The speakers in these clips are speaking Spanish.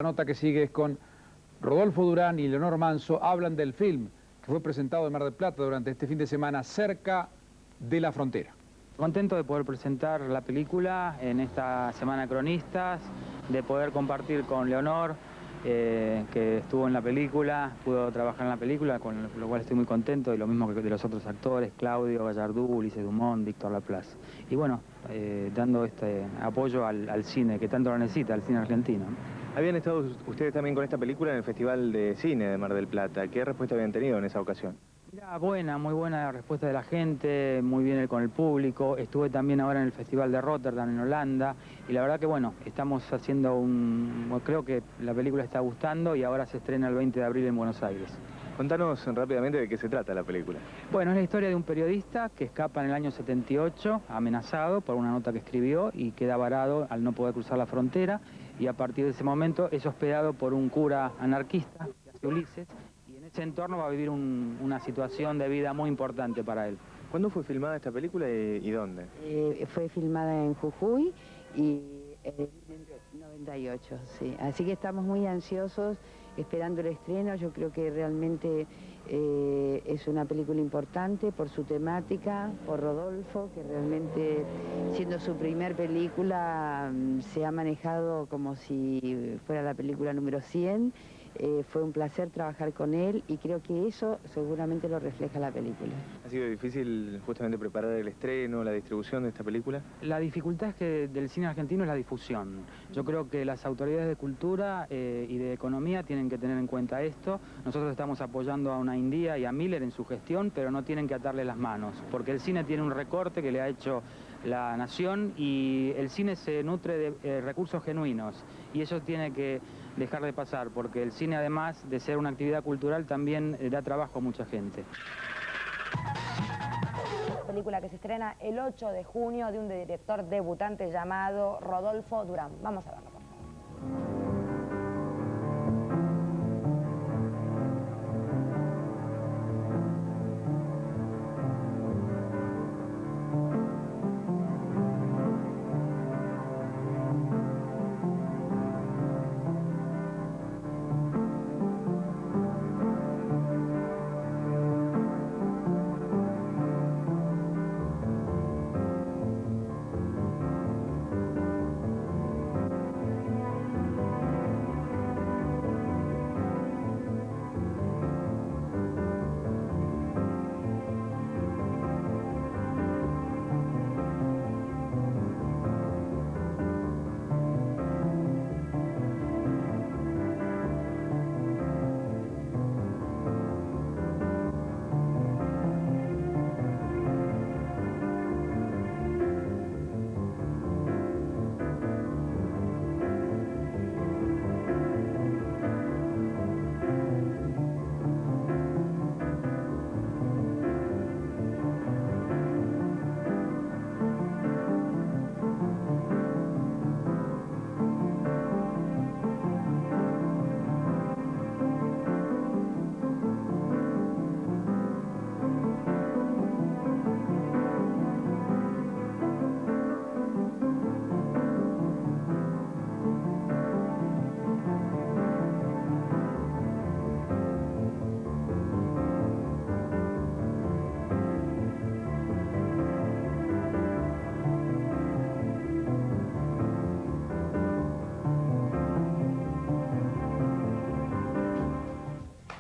La nota que sigue es con Rodolfo Durán y Leonor Manso. Hablan del film que fue presentado en Mar del Plata durante este fin de semana, Cerca de la Frontera. Contento de poder presentar la película en esta Semana de Cronistas, de poder compartir con Leonor, que estuvo en la película, pudo trabajar en la película, con lo cual estoy muy contento, y lo mismo que de los otros actores, Claudio Gallardú, Ulises Dumont, Víctor Laplace. Y bueno, dando este apoyo al cine, que tanto lo necesita, al cine argentino. Habían estado ustedes también con esta película en el Festival de Cine de Mar del Plata. ¿Qué respuesta habían tenido en esa ocasión? Mira, muy buena la respuesta de la gente, muy bien con el público. Estuve también ahora en el Festival de Rotterdam, en Holanda, y la verdad que bueno, estamos haciendo creo que la película está gustando y ahora se estrena el 20 de abril en Buenos Aires. Contanos rápidamente de qué se trata la película. Bueno, es la historia de un periodista que escapa en el año 78, amenazado por una nota que escribió, y queda varado al no poder cruzar la frontera, y a partir de ese momento es hospedado por un cura anarquista, que hace Ulises, y en ese entorno va a vivir una situación de vida muy importante para él. ¿Cuándo fue filmada esta película y dónde? Fue filmada en Jujuy y en 98, sí. Así que estamos muy ansiosos esperando el estreno. Yo creo que realmente es una película importante por su temática, por Rodolfo, que realmente, siendo su primer película, se ha manejado como si fuera la película número 100. Fue un placer trabajar con él y creo que eso seguramente lo refleja la película. ¿Ha sido difícil justamente preparar el estreno, la distribución de esta película? La dificultad es que del cine argentino es la difusión. Yo creo que las autoridades de cultura y de economía tienen que tener en cuenta esto. Nosotros estamos apoyando a una Indía y a Miller en su gestión, pero no tienen que atarle las manos, porque el cine tiene un recorte que le ha hecho la nación, y el cine se nutre de recursos genuinos, y eso tiene que dejar de pasar, porque el cine, además de ser una actividad cultural, también da trabajo a mucha gente. Película que se estrena el 8 de junio de un director debutante llamado Rodolfo Durán. Vamos a verlo, por favor.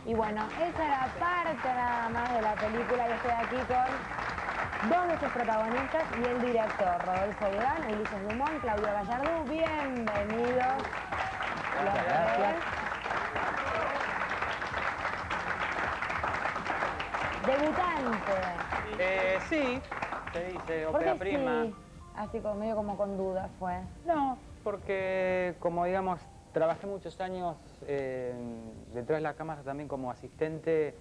Y bueno, esa era parte nada más de la película. Yo estoy aquí con dos de sus protagonistas y el director, Rodolfo Durán, Ulises Dumont, Claudio Gallardú. Bienvenidos. Muchas gracias. Debutante. Sí, se dice ¿Por ópera qué prima. sí? Así como medio como con dudas fue. No, porque como digamos, trabajé muchos años detrás de la cámara también como asistente.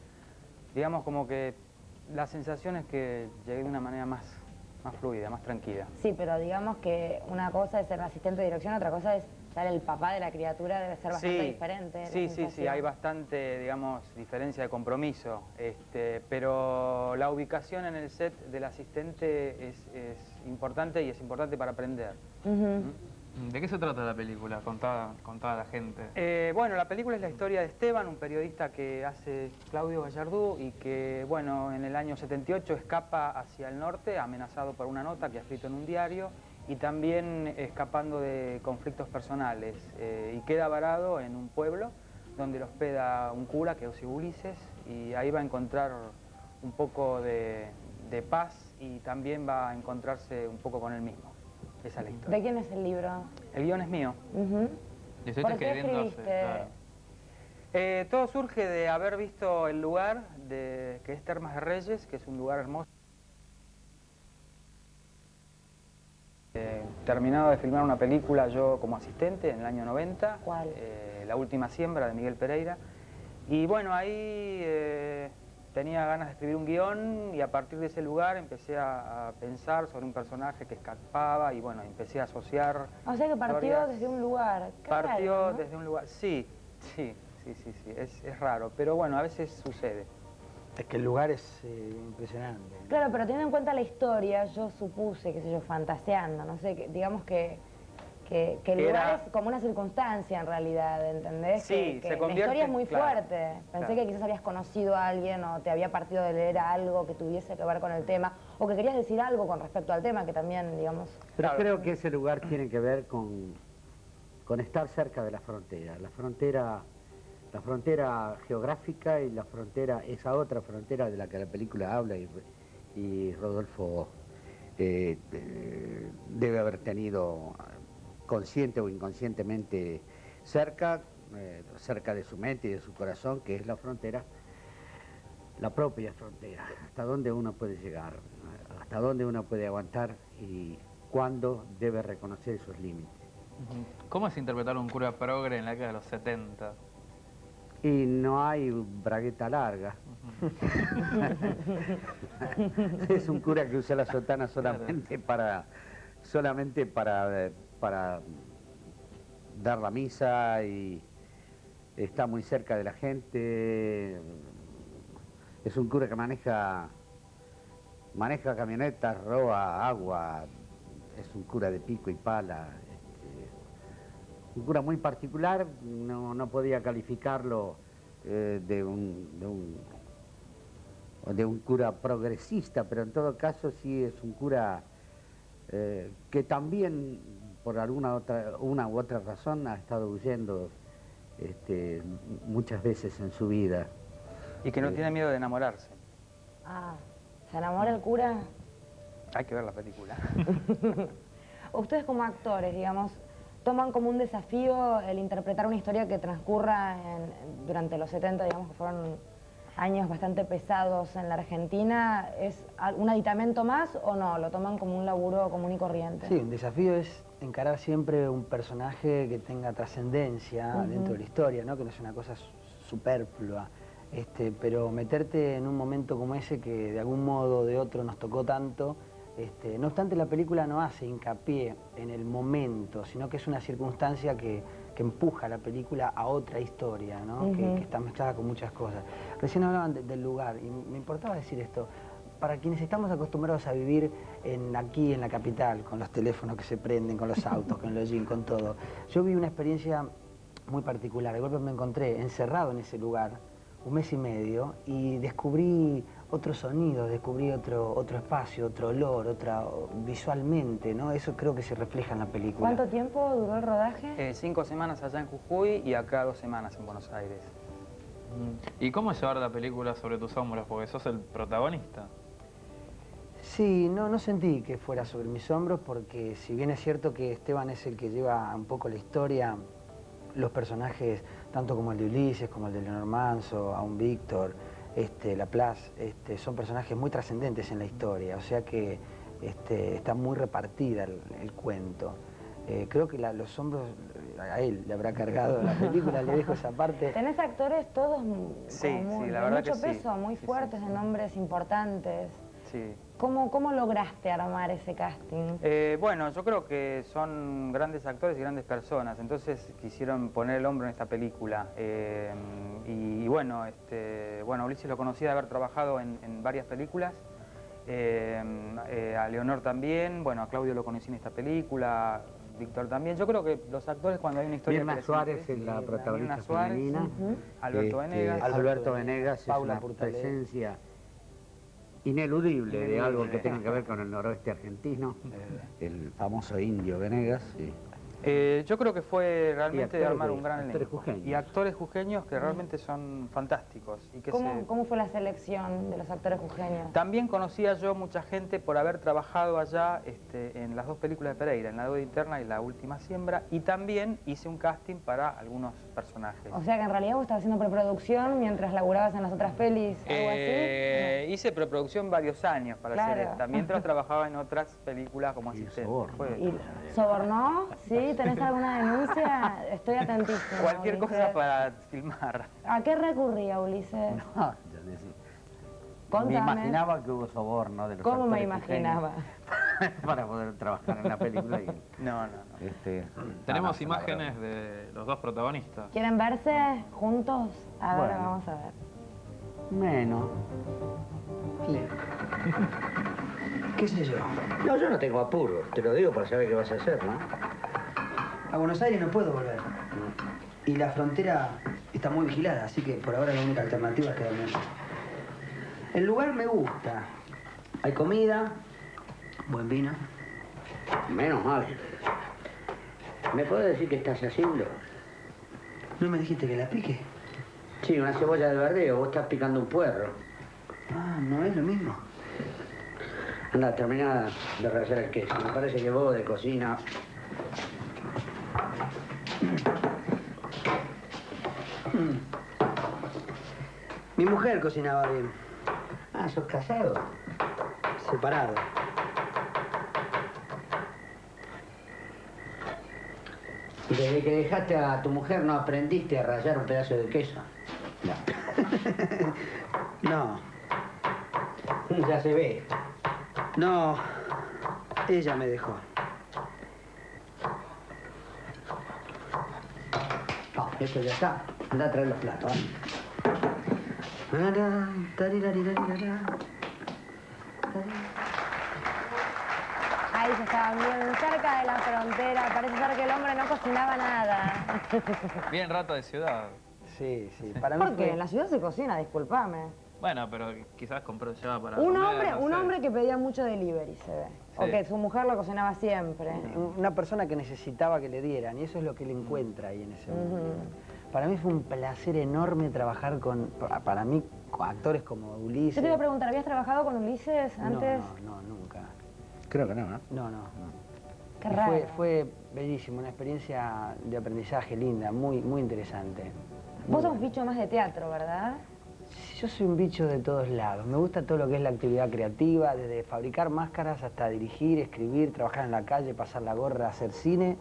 Digamos como que la sensación es que llegué de una manera más fluida, más tranquila. Sí, pero digamos que una cosa es ser asistente de dirección, otra cosa es ser el papá de la criatura, debe ser bastante diferente. Sí, hay bastante, digamos, diferencia de compromiso, pero la ubicación en el set del asistente es importante, y es importante para aprender. ¿De qué se trata la película? Contá a la gente. Bueno, la película es la historia de Esteban, un periodista que hace Claudio Gallardú y que, bueno, en el año 78 escapa hacia el norte, amenazado por una nota que ha escrito en un diario y también escapando de conflictos personales. Y queda varado en un pueblo donde lo hospeda un cura, que es Ulises, y ahí va a encontrar un poco de paz y también va a encontrarse un poco con él mismo. Esa es la historia. ¿De quién es el libro? El guión es mío. Y estoy ¿Por qué escribiendo escribiste? claro. Todo surge de haber visto el lugar, que es Termas de Reyes, que es un lugar hermoso. Terminado de filmar una película yo como asistente en el año 90. ¿Cuál? La última siembra de Miguel Pereira. Y bueno, ahí tenía ganas de escribir un guión y a partir de ese lugar empecé a pensar sobre un personaje que escapaba y bueno, empecé a asociar. O sea que partió historias. desde un lugar. Qué Partió raro, ¿no? desde un lugar, sí, es raro, pero bueno, a veces sucede. Es que el lugar es impresionante. Claro, pero teniendo en cuenta la historia, yo supuse, qué sé yo, fantaseando, no sé, digamos que el lugar es como una circunstancia en realidad, ¿entendés? Sí, que se convierte, la historia es muy claro, fuerte. Pensé claro. que quizás habías conocido a alguien o te había partido de leer algo que tuviese que ver con el tema, o que querías decir algo con respecto al tema, que también, digamos... Pero Claro. creo que ese lugar tiene que ver con estar cerca de la frontera. La frontera geográfica y la frontera, esa otra frontera de la que la película habla y Rodolfo debe haber tenido consciente o inconscientemente cerca de su mente y de su corazón, que es la frontera, la propia frontera, hasta dónde uno puede llegar, hasta dónde uno puede aguantar y cuándo debe reconocer esos límites. ¿Cómo es interpretar un cura progre en la década de los 70? Y no hay bragueta larga. Es un cura que usa la sotana solamente para dar la misa y está muy cerca de la gente. Es un cura que maneja camionetas, roba agua, es un cura de pico y pala. Un cura muy particular, no podía calificarlo de un cura progresista, pero en todo caso sí es un cura que también por una u otra razón ha estado huyendo muchas veces en su vida. Y que no tiene miedo de enamorarse. Ah, ¿se enamora el cura? Hay que ver la película. Ustedes como actores, digamos, toman como un desafío el interpretar una historia que transcurra durante los 70, digamos que fueron años bastante pesados en la Argentina. ¿Es un aditamento más o no? ¿Lo toman como un laburo común y corriente? Sí, un desafío es encarar siempre un personaje que tenga trascendencia dentro de la historia, ¿no? Que no es una cosa superflua. Pero meterte en un momento como ese que de algún modo o de otro nos tocó tanto. No obstante, la película no hace hincapié en el momento, sino que es una circunstancia que empuja la película a otra historia, ¿no? Que está mezclada con muchas cosas. Recién hablaban del lugar y me importaba decir esto. Para quienes estamos acostumbrados a vivir aquí en la capital, con los teléfonos que se prenden, con los autos, con los jeans, con todo, yo vi una experiencia muy particular. De golpe me encontré encerrado en ese lugar, 1 mes y medio, y descubrí otro sonido, descubrí otro espacio, otro olor, visualmente, ¿no? Eso creo que se refleja en la película. ¿Cuánto tiempo duró el rodaje? 5 semanas allá en Jujuy y acá 2 semanas en Buenos Aires. ¿Y cómo es llevar la película sobre tus hombros? Porque sos el protagonista. Sí, no sentí que fuera sobre mis hombros porque si bien es cierto que Esteban es el que lleva un poco la historia, los personajes, tanto como el de Ulises, como el de Leonor Manso, aún Víctor, Laplace, son personajes muy trascendentes en la historia, o sea que está muy repartida el cuento. Creo que los hombros a él le habrá cargado la película, le dejo esa parte. Tenés actores todos Sí, de la verdad mucho que sí. peso, muy Sí, fuertes, de nombres importantes. Sí. ¿Cómo lograste armar ese casting? Bueno, yo creo que son grandes actores y grandes personas, entonces quisieron poner el hombro en esta película. Y bueno, Ulises lo conocí de haber trabajado en varias películas, a Leonor también, bueno, a Claudio lo conocí en esta película, Víctor también. Yo creo que los actores cuando hay una historia... Mirna crecente, Suárez es la protagonista Mirna Suárez, femenina. Alberto Venegas. Alberto Venegas es Paula una Portalet. presencia ineludible de algo que tenga que ver con el noroeste argentino. El famoso indio Venegas. Sí. Yo creo que fue realmente de actores armar de- un gran actores elenco. jujeños. Y actores jujeños que realmente son fantásticos. Y que ¿Cómo fue la selección de los actores jujeños? También conocía yo mucha gente por haber trabajado allá en las dos películas de Pereira, en La Deuda Interna y La Última Siembra, y también hice un casting para algunos personajes. O sea que en realidad vos estabas haciendo preproducción mientras laburabas en las otras pelis, algo así. Hice preproducción varios años para hacer Claro. esta, mientras trabajaba en otras películas como Y asistente. soborno. Fue- ¿Y sobornó? ¿Sí? ¿Tenés alguna denuncia? Estoy atentísima. Cualquier Ulises. cosa para filmar. ¿A qué recurría, Ulises? No, yo decía, me Contame. imaginaba que hubo soborno de los ¿Cómo me actores jujeños imaginaba? para poder trabajar en la película. No. Tenemos no, imágenes de los dos protagonistas. ¿Quieren verse juntos? A ver, Bueno. vamos a ver. Menos. ¿Qué sé yo? No, yo no tengo apuro, te lo digo para saber qué vas a hacer, ¿no? A Buenos Aires no puedo volver. Y la frontera está muy vigilada, así que por ahora la única alternativa es quedarme allí. El lugar me gusta. Hay comida, buen vino. Menos mal. ¿Me puedes decir qué estás haciendo? ¿No me dijiste que la pique? Sí, una cebolla de verdeo, vos estás picando un puerro. Ah, no es lo mismo. Anda, termina de rallar el queso. Me parece que vos de cocina... Mi mujer cocinaba bien. Ah, ¿sos casado? Separado. Y desde que dejaste a tu mujer no aprendiste a rallar un pedazo de queso. No, Ya se ve. no. Ella me dejó. No, esto ya está. Anda a traer los platos. Ahí se estaban bien cerca de la frontera. Parece ser que el hombre no cocinaba nada. Bien rata de ciudad. Sí, sí. Para mí ¿Por qué? fue... En la ciudad se cocina, discúlpame. Bueno, pero quizás compró ya para Un comer, no sé. hombre que pedía mucho delivery, se ve. O Sí. que su mujer lo cocinaba siempre. Una persona que necesitaba que le dieran, y eso es lo que él encuentra ahí en ese mundo. Para mí fue un placer enorme trabajar para mí, con actores como Ulises. Yo te iba a preguntar, ¿habías trabajado con Ulises antes? No, nunca. Creo que no, ¿no? No. Qué Y raro. Fue bellísimo, una experiencia de aprendizaje linda, muy, muy interesante. Vos sos bicho más de teatro, ¿verdad? Yo soy un bicho de todos lados. Me gusta todo lo que es la actividad creativa, desde fabricar máscaras hasta dirigir, escribir, trabajar en la calle, pasar la gorra, hacer cine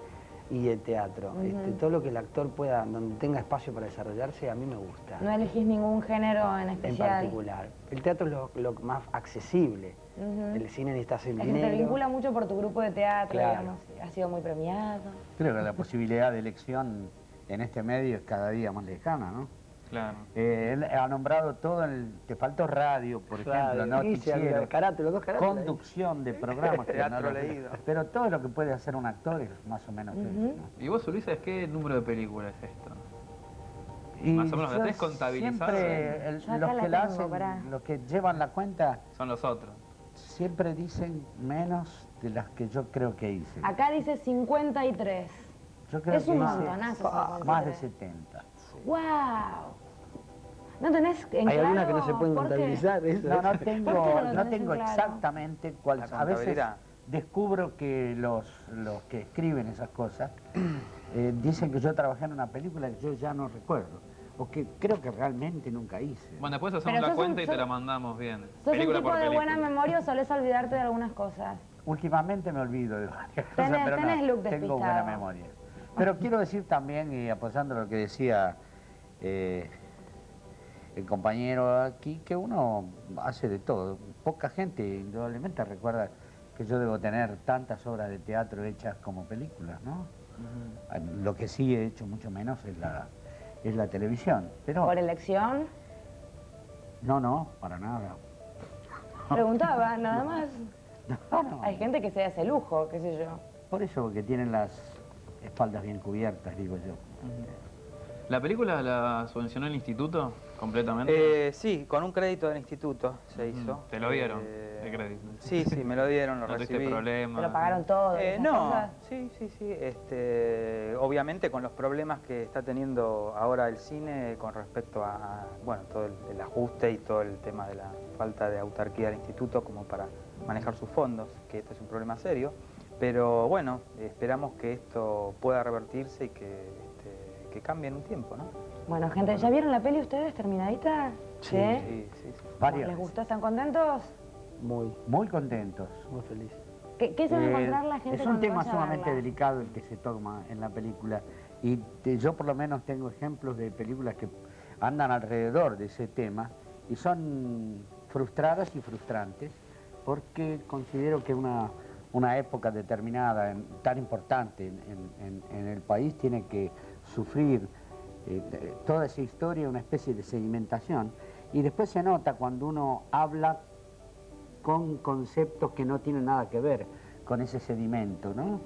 y el teatro. Todo lo que el actor pueda, donde tenga espacio para desarrollarse, a mí me gusta. No elegís ningún género en En especial. particular. El teatro es lo más accesible. El cine necesita hacer Es que dinero. te vincula mucho por tu grupo de teatro, Claro. digamos. Has sido muy premiado. Creo que la posibilidad de elección en este medio es cada día más lejana, ¿no? Claro. Él ha nombrado todo, te faltó radio, por Radio, ejemplo, noticiero, karate, los dos karate. conducción de programas. que Teatro no lo- leído. Pero todo lo que puede hacer un actor es más o menos eso, ¿no? ¿Y vos, Ulises, qué número de películas es esto? Y Más o menos, ¿la yo tenés contabilizada? Siempre Yo acá los la que la tengo, hacen, pará. los que llevan la cuenta, Son los otros. siempre dicen menos de las que yo creo que hice. Acá dice 53. Yo creo Es que un hice montonazo, más de 53. 70. ¡Wow! ¿No tenés en Hay claro algunas que no se pueden por qué? contabilizar. Eso, No, no ¿Por qué tengo, no lo no tenés tengo en claro? exactamente cuál. La A veces contabilidad. descubro que los que escriben esas cosas dicen que yo trabajé en una película que yo ya no recuerdo, o que creo que realmente nunca hice. Bueno, después hacemos Pero la sos un- cuenta y te sos- la mandamos bien. ¿Sos Película un tipo por de buena película. memoria o solés olvidarte de algunas cosas? Últimamente me olvido de varias cosas, Tenés- pero tenés no, look tengo despistado. buena memoria. Pero quiero decir también, y apoyando lo que decía el compañero aquí, que uno hace de todo. Poca gente indudablemente recuerda que yo debo tener tantas obras de teatro hechas como películas, ¿no? Lo que sí he hecho mucho menos es la televisión. Pero ¿Por elección? no, para nada. Preguntaba, nada más. No, no. Hay gente que se da ese lujo, qué sé yo. Por eso, porque tienen las espaldas bien cubiertas, digo yo. ¿La película la subvencionó el instituto completamente? Sí, con un crédito del instituto se hizo. ¿Te lo dieron, el crédito? Sí, sí, me lo dieron, lo ¿No tuviste recibí. problemas? ¿Te lo pagaron todo? esas No, cosas? sí. Obviamente con los problemas que está teniendo ahora el cine con respecto a bueno, todo el ajuste y todo el tema de la falta de autarquía del instituto como para manejar sus fondos, que este es un problema serio. Pero bueno, esperamos que esto pueda revertirse y que cambie en un tiempo, ¿no? Bueno, gente, ¿ya vieron la peli ustedes terminadita? Sí. Varias ¿Les veces. gustó? ¿Están contentos? Muy contentos. Muy felices. ¿Qué se va a encontrar la gente Es un cuando tema vaya a sumamente verla? delicado el que se toma en la película. Y yo por lo menos tengo ejemplos de películas que andan alrededor de ese tema y son frustradas y frustrantes porque considero que una época determinada, tan importante en el país, tiene que sufrir toda esa historia, una especie de sedimentación, y después se nota cuando uno habla con conceptos que no tienen nada que ver con ese sedimento, ¿no?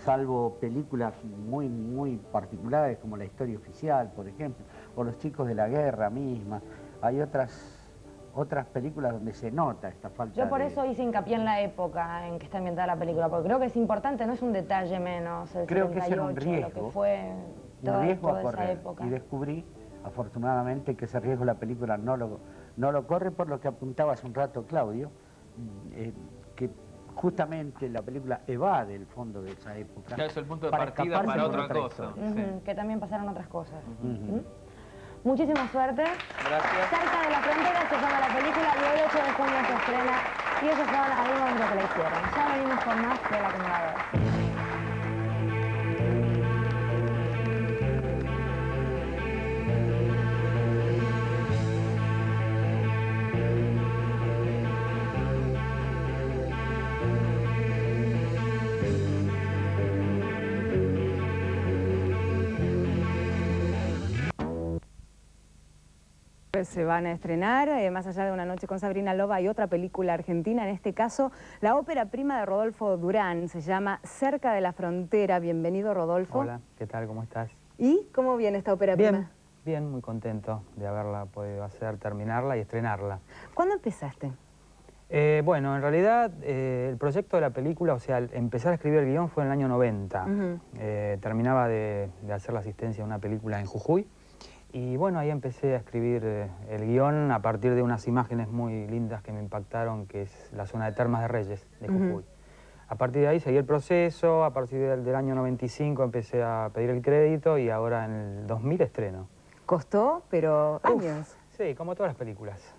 Salvo películas muy particulares como La historia oficial, por ejemplo, o Los chicos de la guerra misma. Hay otras películas donde se nota esta falta Yo por de... eso hice hincapié en la época en que está ambientada la película, porque creo que es importante, no es un detalle menos, el Creo que ese era un 78, lo que riesgo. fue un riesgo toda a esa correr, época. y descubrí afortunadamente que ese riesgo la película no lo corre, por lo que apuntaba hace un rato Claudio, que justamente la película evade el fondo de esa época. Ya es el punto de para partida escaparse para por otra cosa. historia. Sí. Que también pasaron otras cosas. Ujú. Muchísima suerte. Gracias. Cerca de la frontera se llama la película y el 8 de junio se estrena. Y ellos son algunos de los que la hicieron. Ya venimos con más de La Acumuladora. Se van a estrenar, más allá de Una noche con Sabrina Loba, hay otra película argentina, en este caso la ópera prima de Rodolfo Durán, se llama Cerca de la Frontera. Bienvenido, Rodolfo. Hola, ¿qué tal? ¿Cómo estás? ¿Y cómo viene esta ópera Bien, prima? bien, muy contento de haberla podido hacer, terminarla y estrenarla. ¿Cuándo empezaste? Bueno, en realidad el proyecto de la película, o sea, empezar a escribir el guión fue en el año 90. Terminaba de hacer la asistencia a una película en Jujuy. Y bueno, ahí empecé a escribir el guión a partir de unas imágenes muy lindas que me impactaron, que es la zona de Termas de Reyes de Jujuy. A partir de ahí seguí el proceso, a partir del año 95 empecé a pedir el crédito y ahora en el 2000 estreno. Costó, pero años. Sí, como todas las películas.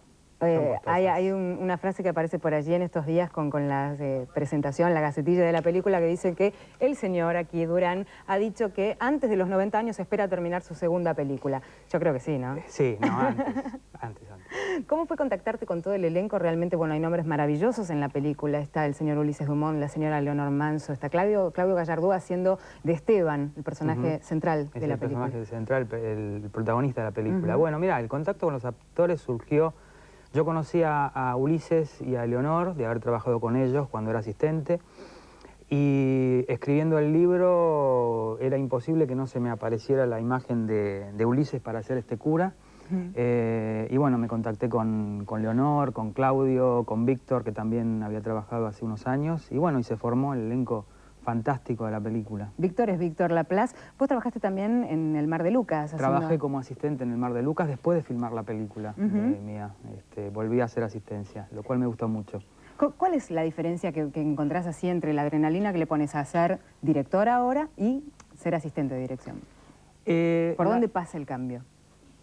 Hay una frase que aparece por allí en estos días con la presentación, la gacetilla de la película, que dice que el señor aquí, Durán, ha dicho que antes de los 90 años espera terminar su segunda película. Yo creo que sí, ¿no? Sí, no, antes. ¿Cómo fue contactarte con todo el elenco? Realmente, bueno, hay nombres maravillosos en la película. Está el señor Ulises Dumont, la señora Leonor Manso, está Claudio Gallardú haciendo de Esteban, el personaje central de la película. Es el personaje central, el protagonista de la película. Bueno, mira, el contacto con los actores surgió... Yo conocí a Ulises y a Leonor, de haber trabajado con ellos cuando era asistente, y escribiendo el libro era imposible que no se me apareciera la imagen de Ulises para hacer este cura. Y bueno, me contacté con Leonor, con Claudio, con Víctor, que también había trabajado hace unos años, y bueno, y se formó el elenco fantástico de la película. Víctor es Víctor Laplace. Vos trabajaste también en El Mar de Lucas. Trabajé como asistente en El Mar de Lucas después de filmar la película mía. Volví a hacer asistencia, lo cual me gustó mucho. ¿Cuál es la diferencia que encontrás así entre la adrenalina que le pones a ser director ahora y ser asistente de dirección? ¿Por dónde pasa el cambio?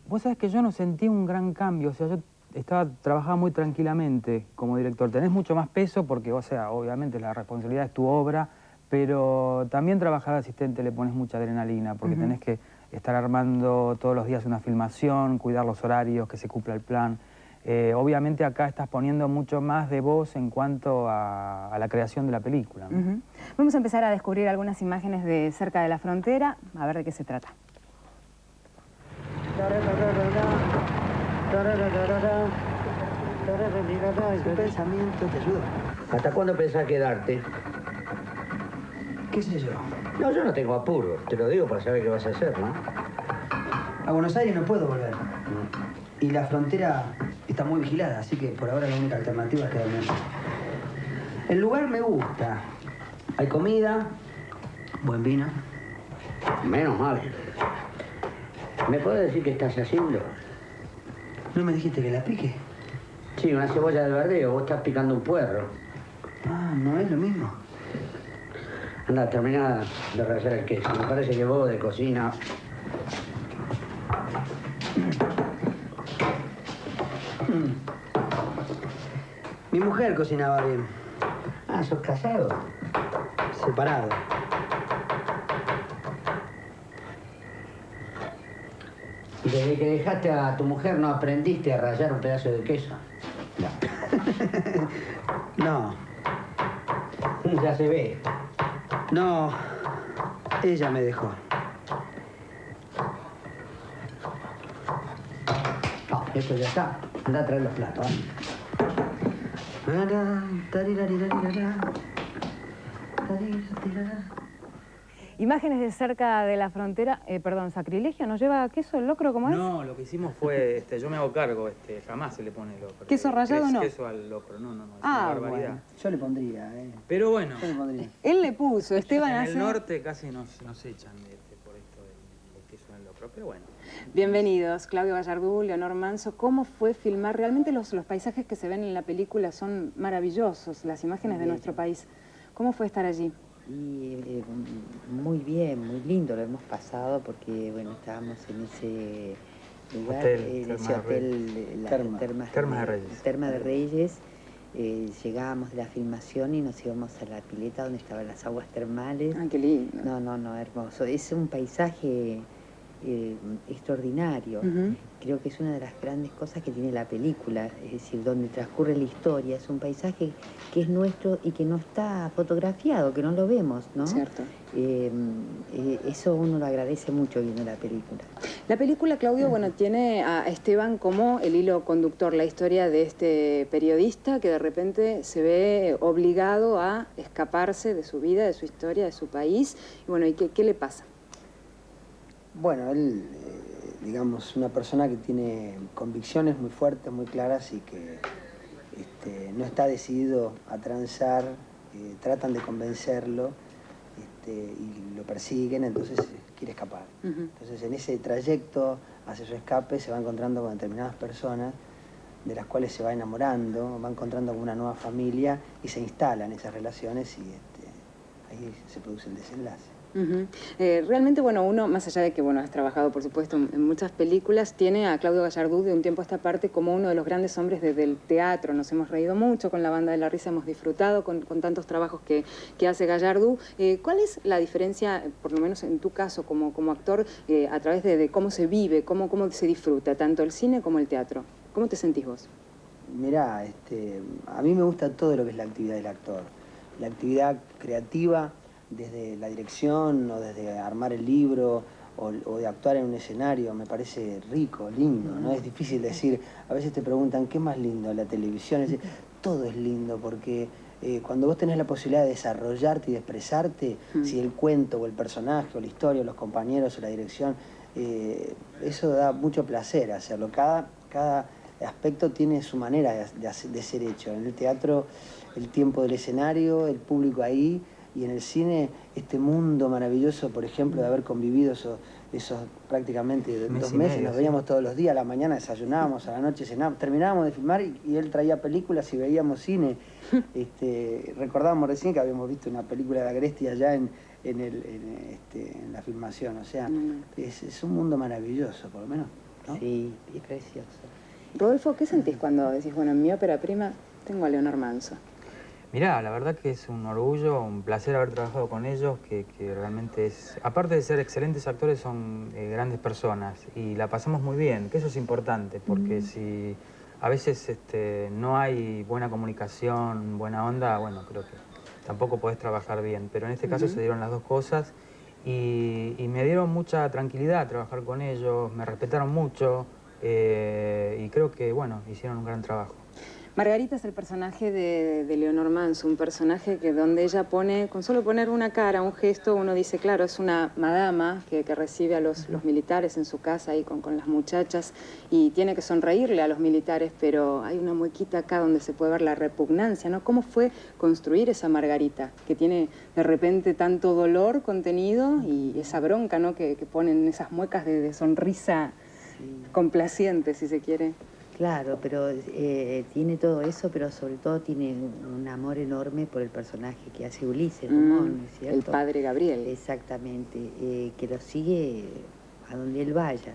Vos sabés que yo no sentí un gran cambio, o sea, yo trabajaba muy tranquilamente como director. Tenés mucho más peso porque, o sea, obviamente la responsabilidad es tu obra, pero también trabajar de asistente le pones mucha adrenalina porque tenés que estar armando todos los días una filmación, cuidar los horarios, que se cumpla el plan. Obviamente acá estás poniendo mucho más de vos en cuanto a la creación de la película, ¿no? Vamos a empezar a descubrir algunas imágenes de Cerca de la Frontera, a ver de qué se trata. Tu pensamiento te ayuda. ¿Hasta cuándo pensás quedarte? ¿Qué sé yo? No, yo no tengo apuro. Te lo digo para saber qué vas a hacer, ¿no? A Buenos Aires no puedo volver. Y la frontera está muy vigilada, así que por ahora la única alternativa es quedarme allí. El lugar me gusta. Hay comida, buen vino. Menos mal. ¿Me puedes decir qué estás haciendo? ¿No me dijiste que la pique? Sí, una cebolla de verdeo. Vos estás picando un puerro. Ah, no es lo mismo. Anda, termina de rallar el queso. Me parece que vos de cocina... Mi mujer cocinaba bien. Ah, ¿sos casado? Separado. Y desde que dejaste a tu mujer no aprendiste a rallar un pedazo de queso. No. Ya se ve. No. Ella me dejó. No, esto ya está. Anda a traer los platos. Imágenes de cerca de la frontera, perdón, sacrilegio, ¿nos lleva queso, el locro, cómo es? No, lo que hicimos fue, yo me hago cargo, jamás se le pone locro. ¿Queso rallado no? Queso al locro, no, es una barbaridad. Bueno, yo le pondría, Pero bueno, Yo le pondría. Él le puso, Esteban en hace... el norte casi nos echan por esto del queso en el locro, pero bueno. Bienvenidos, Claudio Gallardú, Leonor Manso. ¿Cómo fue filmar? Realmente los paisajes que se ven en la película son maravillosos, las imágenes de nuestro país. ¿Cómo fue estar allí? Y muy bien, muy lindo lo hemos pasado porque, bueno, estábamos en ese lugar, en ese hotel, Terma de Reyes. Llegábamos de la filmación y nos íbamos a la pileta donde estaban las aguas termales. ¡Ay, qué lindo! No, hermoso. Es un paisaje extraordinario. Creo que es una de las grandes cosas que tiene la película, es decir, donde transcurre la historia. Es un paisaje que es nuestro y que no está fotografiado, que no lo vemos, ¿no? Cierto. Eso uno lo agradece mucho viendo la película. La película, Claudio, bueno, tiene a Esteban como el hilo conductor, la historia de este periodista que de repente se ve obligado a escaparse de su vida, de su historia, de su país. Y bueno, ¿y qué le pasa? Bueno, él, digamos, una persona que tiene convicciones muy fuertes, muy claras y que no está decidido a transar, tratan de convencerlo y lo persiguen, entonces quiere escapar. Entonces en ese trayecto hacia su escape se va encontrando con determinadas personas de las cuales se va enamorando, va encontrando con una nueva familia y se instalan esas relaciones y ahí se produce el desenlace. Realmente, bueno, uno, más allá de que, bueno, has trabajado, por supuesto, en muchas películas, tiene a Claudio Gallardú de un tiempo a esta parte como uno de los grandes hombres del teatro. Nos hemos reído mucho con la Banda de la Risa, hemos disfrutado con tantos trabajos que hace Gallardú. ¿Cuál es la diferencia, por lo menos en tu caso, como actor, a través de cómo se vive, cómo se disfruta, tanto el cine como el teatro? ¿Cómo te sentís vos? Mirá, a mí me gusta todo lo que es la actividad del actor. La actividad creativa, desde la dirección o desde armar el libro o de actuar en un escenario, me parece rico, lindo, ¿no? Es difícil decir, a veces te preguntan, ¿qué es más lindo? La televisión, es decir, todo es lindo porque cuando vos tenés la posibilidad de desarrollarte y de expresarte, si el cuento o el personaje o la historia o los compañeros o la dirección, eso da mucho placer hacerlo. Cada aspecto tiene su manera de ser hecho. En el teatro, el tiempo del escenario, el público ahí, y en el cine, este mundo maravilloso, por ejemplo, de haber convivido esos prácticamente 2 meses, nos veíamos todos los días, a la mañana desayunábamos, a la noche cenábamos, terminábamos de filmar y él traía películas y veíamos cine. Recordábamos recién que habíamos visto una película de Agresti allá en la filmación, o sea, es un mundo maravilloso, por lo menos, ¿no? Sí, es precioso. Rodolfo, ¿qué sentís cuando decís, bueno, en mi ópera prima tengo a Leonor Manso? Mirá, la verdad que es un orgullo, un placer haber trabajado con ellos, que realmente es... Aparte de ser excelentes actores, son grandes personas y la pasamos muy bien, que eso es importante, porque si a veces no hay buena comunicación, buena onda, bueno, creo que tampoco podés trabajar bien. Pero en este caso se dieron las dos cosas y me dieron mucha tranquilidad trabajar con ellos, me respetaron mucho y creo que, bueno, hicieron un gran trabajo. Margarita es el personaje de Leonor Manso, un personaje que donde ella pone, con solo poner una cara, un gesto, uno dice, claro, es una madama que recibe a los militares en su casa ahí con las muchachas y tiene que sonreírle a los militares, pero hay una muequita acá donde se puede ver la repugnancia, ¿no? ¿Cómo fue construir esa Margarita que tiene de repente tanto dolor contenido y esa bronca, ¿no? que ponen esas muecas de sonrisa complaciente, si se quiere? Claro, pero tiene todo eso, pero sobre todo tiene un amor enorme por el personaje que hace Ulises Dumont, ¿no es cierto? El padre Gabriel. Exactamente, que lo sigue a donde él vaya.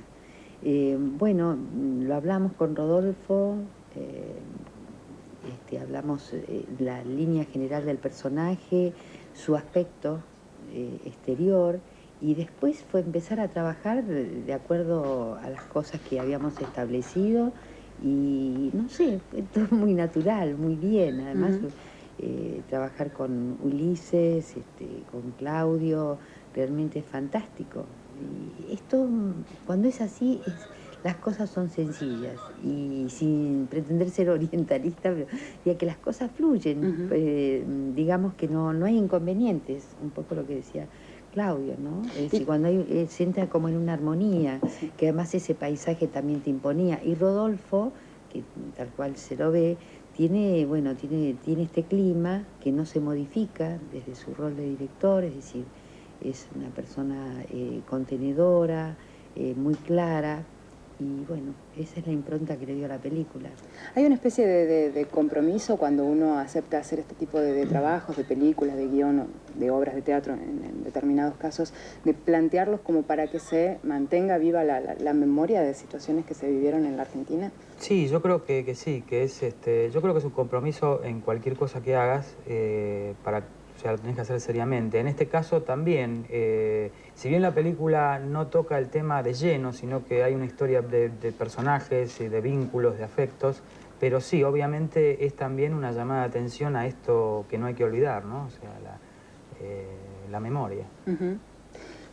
Bueno, lo hablamos con Rodolfo, hablamos la línea general del personaje, su aspecto exterior, y después fue empezar a trabajar de acuerdo a las cosas que habíamos establecido. Y no sé, fue todo muy natural, muy bien. Además, trabajar con Ulises, con Claudio, realmente es fantástico. Y esto, cuando es así, las cosas son sencillas. Y sin pretender ser orientalista, pero ya que las cosas fluyen, digamos que no hay inconvenientes, un poco lo que decía Claudio, ¿no? Es decir, cuando se entra como en una armonía, que además ese paisaje también te imponía. Y Rodolfo, que tal cual se lo ve, tiene este clima que no se modifica desde su rol de director, es decir, es una persona contenedora, muy clara. Y bueno, esa es la impronta que le dio a la película. Hay una especie de compromiso cuando uno acepta hacer este tipo de trabajos, de películas, de guión, de obras de teatro en determinados casos, de plantearlos como para que se mantenga viva la memoria de situaciones que se vivieron en la Argentina. Sí, yo creo que sí, que es yo creo que es un compromiso en cualquier cosa que hagas o sea, lo tenés que hacer seriamente. En este caso también, si bien la película no toca el tema de lleno, sino que hay una historia de personajes, de vínculos, de afectos, pero sí, obviamente es también una llamada de atención a esto que no hay que olvidar, ¿no? O sea, la memoria.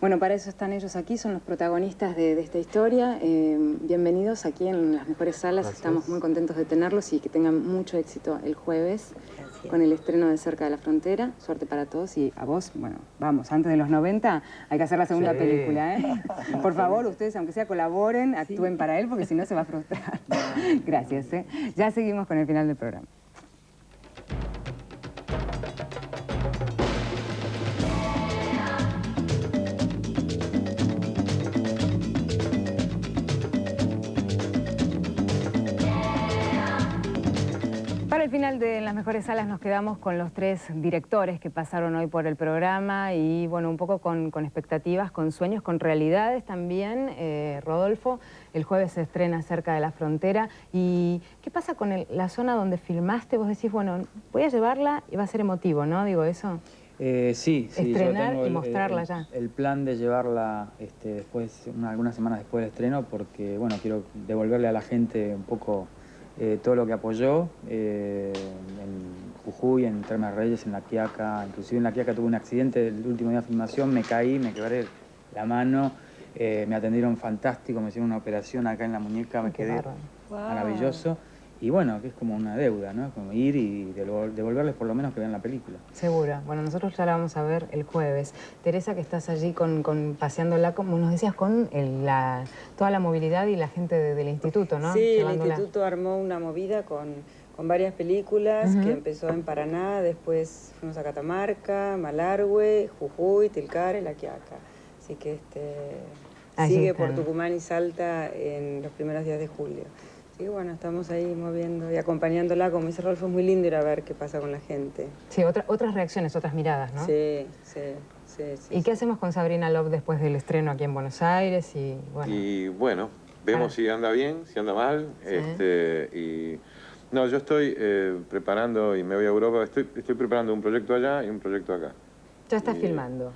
Bueno, para eso están ellos aquí, son los protagonistas de esta historia. Bienvenidos aquí en Las Mejores Salas. Gracias. Estamos muy contentos de tenerlos y que tengan mucho éxito el jueves. Gracias. Con el estreno de Cerca de la Frontera. Suerte para todos y a vos, bueno, vamos, antes de los 90 hay que hacer la segunda película, ¿eh? Por favor, ustedes, aunque sea, colaboren, actúen para él, porque si no se va a frustrar. Gracias, ¿eh? Ya seguimos con el final del programa. Para el final de Las Mejores Salas nos quedamos con los tres directores que pasaron hoy por el programa y bueno, un poco con expectativas, con sueños, con realidades también. Rodolfo, el jueves se estrena Cerca de la Frontera. ¿Y qué pasa con la zona donde filmaste? Vos decís, bueno, voy a llevarla y va a ser emotivo, ¿no? Digo eso. Sí, estrenar yo tengo y mostrarla ya. El plan de llevarla después, algunas semanas después del estreno, porque bueno, quiero devolverle a la gente un poco todo lo que apoyó en Jujuy, en Termas Reyes, en La Quiaca. Inclusive en La Quiaca tuve un accidente el último día de filmación, me caí, me quebré la mano, me atendieron fantástico, me hicieron una operación acá en la muñeca, me quedé maravilloso. Y bueno, que es como una deuda, ¿no? Como ir y devolverles por lo menos que vean la película. Seguro. Bueno, nosotros ya la vamos a ver el jueves. Teresa, que estás allí paseándola, como nos decías, con toda la movilidad y la gente del instituto, ¿no? Sí, el instituto armó una movida con varias películas que empezó en Paraná, después fuimos a Catamarca, Malargüe, Jujuy, Tilcara y La Quiaca. Así que sigue por Tucumán y Salta en los primeros días de julio. Y bueno, estamos ahí moviendo y acompañándola, como dice Rodolfo, es muy lindo ir a ver qué pasa con la gente. Sí, otras reacciones, otras miradas, ¿no? Sí. ¿Y qué hacemos con Sabrina Love después del estreno aquí en Buenos Aires? Y bueno, vemos si anda bien, si anda mal. Sí. No, yo estoy preparando, y me voy a Europa, estoy preparando un proyecto allá y un proyecto acá. ¿Ya estás filmando?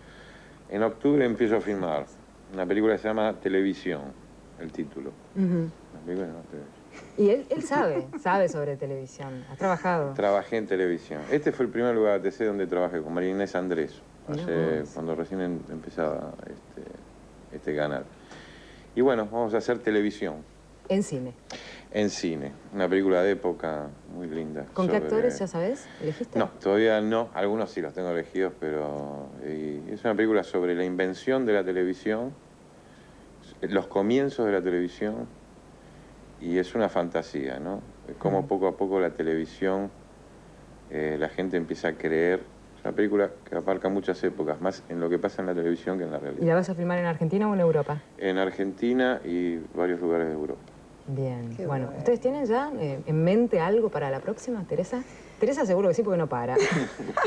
En octubre empiezo a filmar una película que se llama Televisión, el título. La película se llama Televisión. Y él sabe sobre televisión, ha trabajado. Trabajé en televisión. Este fue el primer lugar de TC donde trabajé con María Inés Andrés, cuando recién empezaba este canal. Y bueno, vamos a hacer televisión. En cine. En cine, una película de época muy linda. ¿Con qué actores, ya sabes? ¿Elegiste? No, todavía no. Algunos sí los tengo elegidos, pero es una película sobre la invención de la televisión, los comienzos de la televisión, y es una fantasía, ¿no? Cómo poco a poco la televisión, la gente empieza a creer. Es una película que abarca muchas épocas, más en lo que pasa en la televisión que en la realidad. ¿Y la vas a filmar en Argentina o en Europa? En Argentina y varios lugares de Europa. Bien, bueno, ¿ustedes tienen ya en mente algo para la próxima, Teresa? Teresa seguro que sí, porque no para.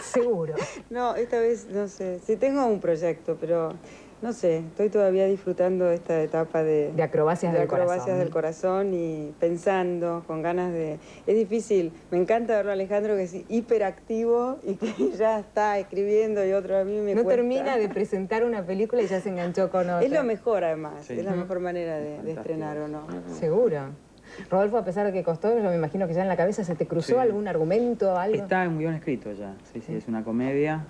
Seguro. No, esta vez no sé. Sí tengo un proyecto, pero no sé. Estoy todavía disfrutando de esta etapa de acrobacias del corazón y pensando, con ganas de... Es difícil. Me encanta verlo a Alejandro, que es hiperactivo y que ya está escribiendo, y otro a mí me No cuesta. termina de presentar una película y ya se enganchó con otra. Es lo mejor, además. Sí. Es la mejor manera de estrenar, ¿o no? Seguro. Rodolfo, a pesar de que costó, yo me imagino que ya en la cabeza se te cruzó Sí. algún argumento, algo. Está en un guión escrito ya, sí, es una comedia